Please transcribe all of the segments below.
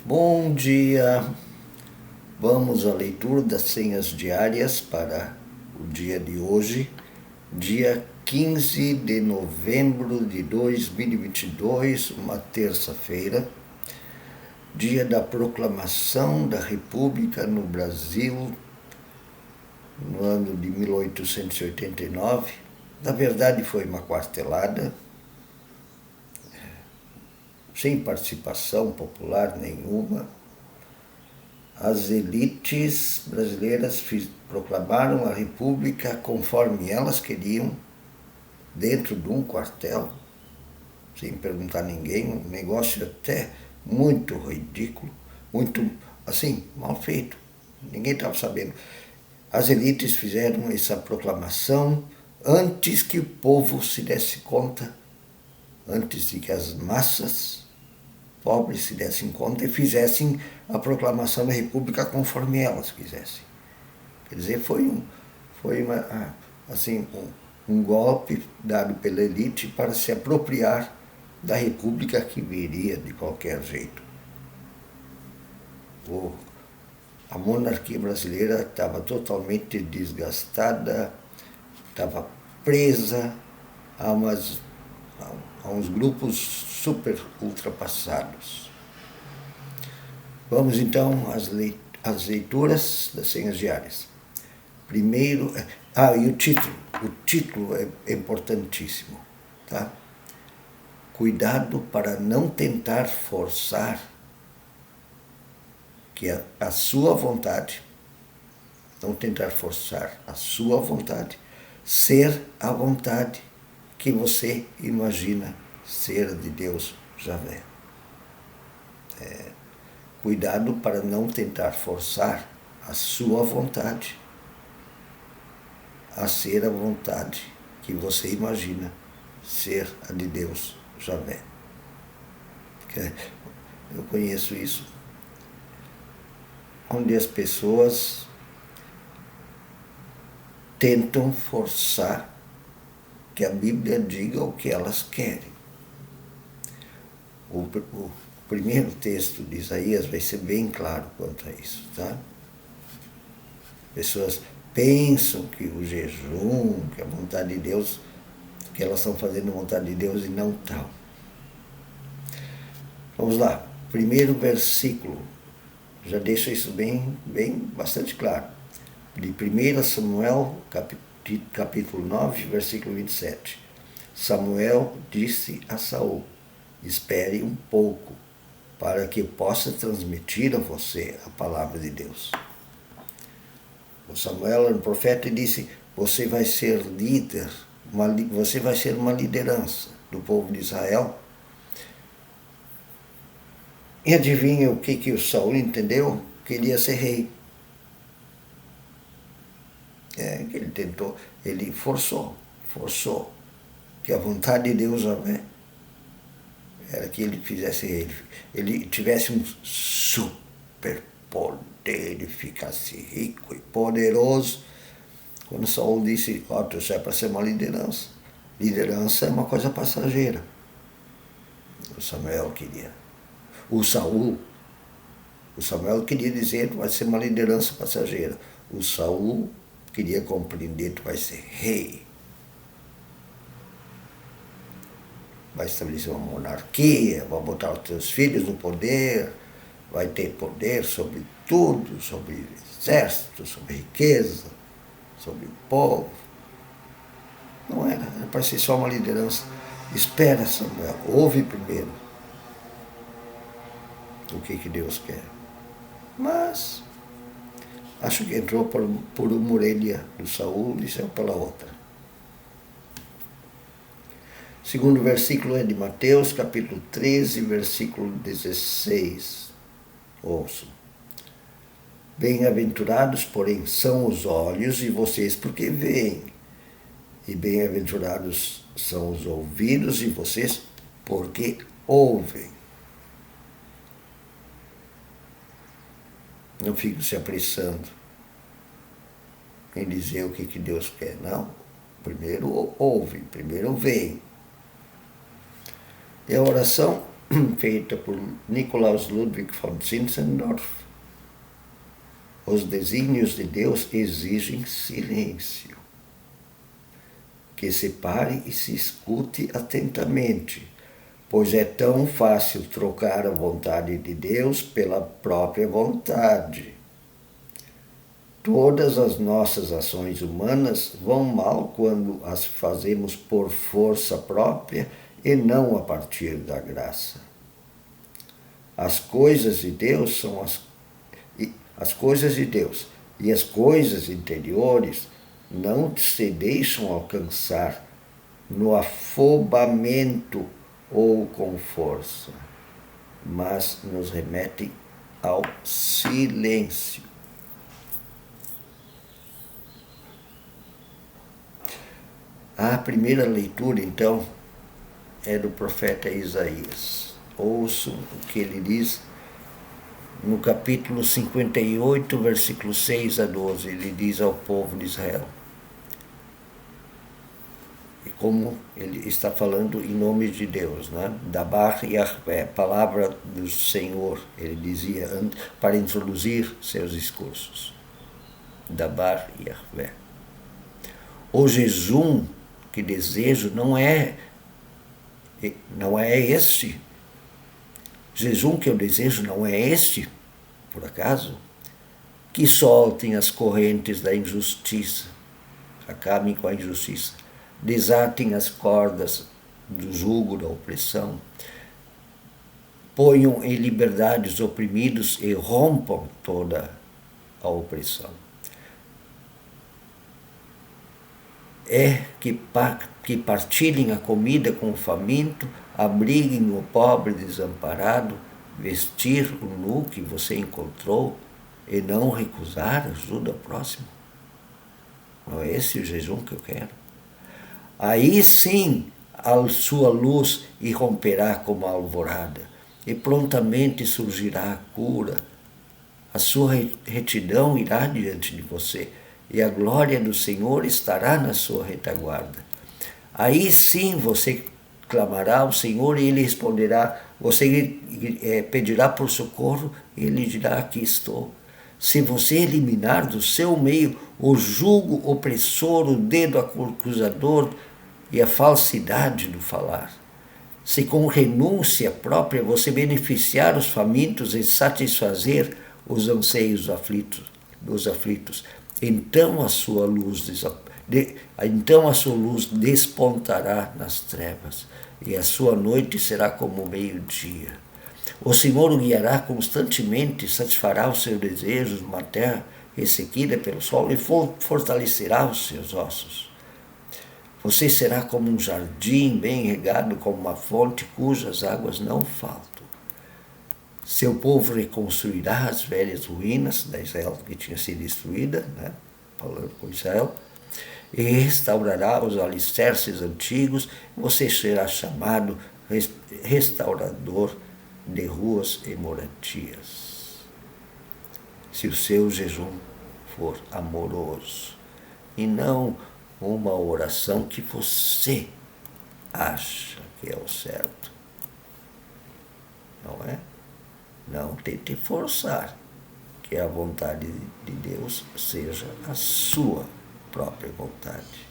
Bom dia! Vamos à leitura das senhas diárias para o dia de hoje, dia 15 de novembro de 2022, uma terça-feira, dia da proclamação da República no Brasil, no ano de 1889. Na verdade, foi uma quartelada, sem participação popular nenhuma. As elites brasileiras proclamaram a República conforme elas queriam, dentro de um quartel, sem perguntar a ninguém, um negócio até muito ridículo, muito, assim, mal feito. Ninguém estava sabendo. As elites fizeram essa proclamação antes que o povo se desse conta, antes de que as massas pobres se dessem conta e fizessem a proclamação da República conforme elas quisessem. Quer dizer, foi um golpe dado pela elite para se apropriar da República que viria de qualquer jeito. A monarquia brasileira estava totalmente desgastada, estava presa a uns grupos super ultrapassados. Vamos então às leituras das senhas diárias. Primeiro, e o título é importantíssimo, tá? Cuidado para não tentar forçar que a sua vontade, não tentar forçar a sua vontade, ser a vontade que você imagina ser de Deus Javé. Cuidado para não tentar forçar a sua vontade a ser a vontade que você imagina ser a de Deus Javé. Eu conheço isso, onde as pessoas tentam forçar que a Bíblia diga o que elas querem. O primeiro texto de Isaías vai ser bem claro quanto a isso, tá? Pessoas pensam que o jejum, que a vontade de Deus, que elas estão fazendo a vontade de Deus e não estão. Vamos lá, primeiro versículo, já deixa isso bastante claro. De 1 Samuel, capítulo 9, versículo 27. Samuel disse a Saul: espere um pouco, para que eu possa transmitir a você a palavra de Deus. O Samuel era um profeta e disse: você vai ser líder, você vai ser uma liderança do povo de Israel. E adivinha o que o Saul entendeu? Queria ser rei. Ele forçou que a vontade de Deus era que ele fizesse ele tivesse um super poder e ficasse rico e poderoso. Quando Saul disse: isso é para ser uma liderança. Liderança é uma coisa passageira. O Samuel queria. O Samuel queria dizer: vai ser uma liderança passageira. O Saul queria compreender: tu vai ser rei. Vai estabelecer uma monarquia, vai botar os teus filhos no poder, vai ter poder sobre tudo, sobre exército, sobre riqueza, sobre o povo. Não era para ser só uma liderança. Espera, Samuel, ouve primeiro o que Deus quer. Mas acho que entrou por uma orelha do Saul e saiu pela outra. O segundo versículo é de Mateus, capítulo 13, versículo 16. Ouçam. Bem-aventurados, porém, são os olhos de vocês porque veem, e bem-aventurados são os ouvidos de vocês porque ouvem. Não fico se apressando em dizer o que Deus quer, não. Primeiro ouve, primeiro vem. E a oração feita por Nikolaus Ludwig von Zinzendorf. Os desígnios de Deus exigem silêncio, que se pare e se escute atentamente, pois é tão fácil trocar a vontade de Deus pela própria vontade. Todas as nossas ações humanas vão mal quando as fazemos por força própria e não a partir da graça. As coisas de Deus são as coisas de Deus e as coisas interiores não se deixam alcançar no afobamento ou com força, mas nos remetem ao silêncio. A primeira leitura, então, é do profeta Isaías. Ouçam o que ele diz no capítulo 58, versículos 6 a 12. Ele diz ao povo de Israel. E como ele está falando em nome de Deus, né? Dabar Yahvé, palavra do Senhor, ele dizia para introduzir seus discursos. Dabar Yahvé. O jejum que desejo não é este. Jejum que eu desejo não é este, por acaso? Que soltem as correntes da injustiça, acabem com a injustiça, desatem as cordas do jugo da opressão, ponham em liberdade os oprimidos e rompam toda a opressão. É que partilhem a comida com o faminto, abriguem o pobre desamparado, vestir o nu que você encontrou e não recusar ajuda ao próximo. Não é esse o jejum que eu quero? Aí sim a sua luz irromperá como a alvorada e prontamente surgirá a cura. A sua retidão irá diante de você e a glória do Senhor estará na sua retaguarda. Aí sim você clamará ao Senhor e Ele responderá. Você pedirá por socorro e Ele dirá: aqui estou. Se você eliminar do seu meio o jugo opressor, o dedo acusador e a falsidade do falar, se com renúncia própria você beneficiar os famintos e satisfazer os anseios dos aflitos, então a sua luz despontará nas trevas e a sua noite será como o meio-dia. O Senhor o guiará constantemente, satisfará os seus desejos numa terra ressequida pelo sol e fortalecerá os seus ossos. Você será como um jardim bem regado, como uma fonte cujas águas não faltam. Seu povo reconstruirá as velhas ruínas da Israel que tinha sido destruída, né? Falando com Israel, e restaurará os alicerces antigos. Você será chamado restaurador de ruas e moradias. Se o seu jejum for amoroso e não uma oração que você acha que é o certo, não é? Não tente forçar que a vontade de Deus seja a sua própria vontade.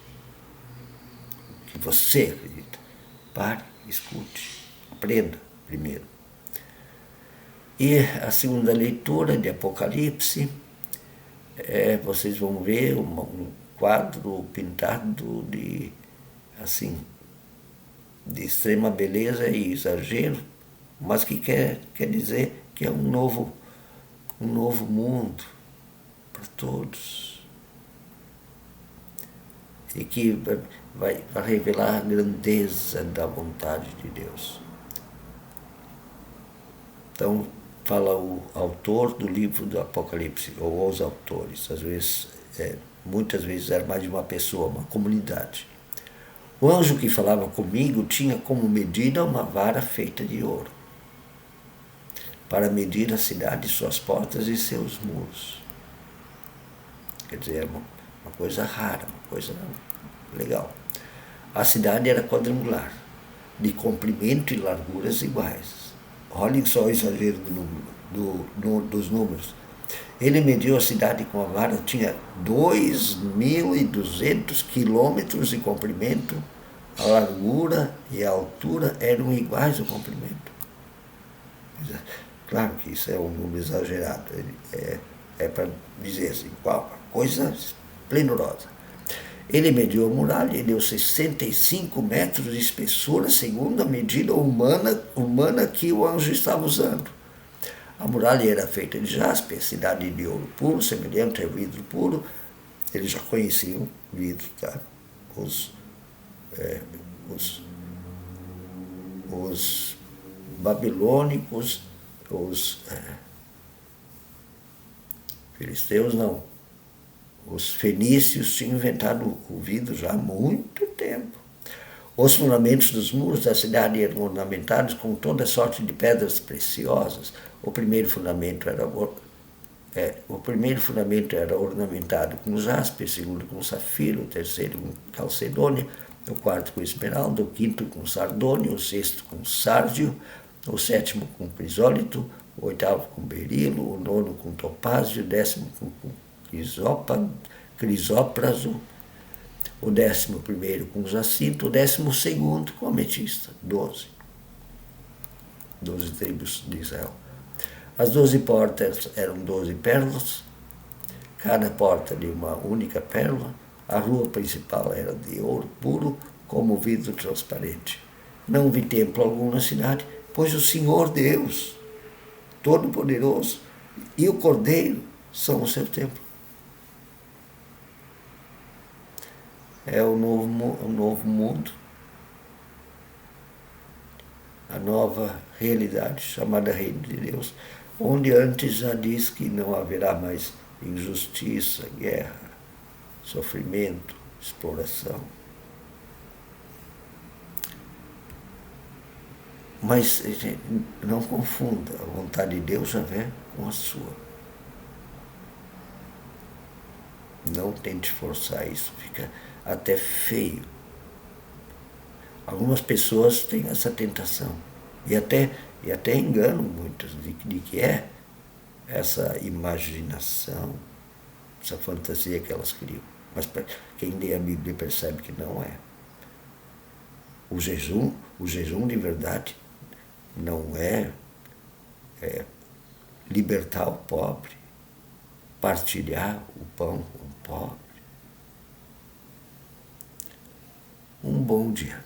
O que você acredita. Pare, escute, aprenda primeiro. E a segunda leitura de Apocalipse, vocês vão ver um quadro pintado de extrema beleza e exagero, mas que quer dizer que é um novo mundo para todos. E que vai revelar a grandeza da vontade de Deus. Então, fala o autor do livro do Apocalipse, ou os autores, muitas vezes era mais de uma pessoa, uma comunidade. O anjo que falava comigo tinha como medida uma vara feita de ouro, para medir a cidade, suas portas e seus muros. Quer dizer, uma coisa rara, uma coisa legal. A cidade era quadrangular, de comprimento e larguras iguais. olhem só o exagero dos números. Ele mediu a cidade com a vara, tinha 2.200 quilômetros de comprimento, a largura e a altura eram iguais ao comprimento. Claro que isso é um número exagerado, é para dizer assim, coisa esplendorosa. Ele mediu a muralha e deu 65 metros de espessura, segundo a medida humana que o anjo estava usando. A muralha era feita de jaspe, a cidade de ouro puro, semelhante ao vidro puro. Eles já conheciam vidro, tá? Os babilônicos, os filisteus não. Os fenícios tinham inventado o vidro já há muito tempo. Os fundamentos dos muros da cidade eram ornamentados com toda sorte de pedras preciosas. O primeiro fundamento era ornamentado com jaspe, o segundo com safiro, o terceiro com calcedônia, o quarto com esmeralda, o quinto com sardônio, o sexto com sárdio, o sétimo com crisólito, o oitavo com berilo, o nono com topázio, o décimo com crisópraso, o 11º com jacinto, o 12º com ametista, 12 tribos de Israel. As 12 portas eram 12 pérolas, cada porta de uma única pérola. A rua principal era de ouro puro, como vidro transparente. Não vi templo algum na cidade, pois o Senhor Deus, Todo-Poderoso, e o Cordeiro são o seu templo. É o novo mundo, a nova realidade chamada Reino de Deus, onde antes já diz que não haverá mais injustiça, guerra, sofrimento, exploração. Mas não confunda a vontade de Deus, Javé, com a sua. Não tente forçar isso, fica até feio. Algumas pessoas têm essa tentação e até enganam muitos de que é essa imaginação, essa fantasia que elas criam. Mas quem lê a Bíblia percebe que não é. O jejum de verdade não é libertar o pobre, partilhar o pão com o pobre. Um bom dia.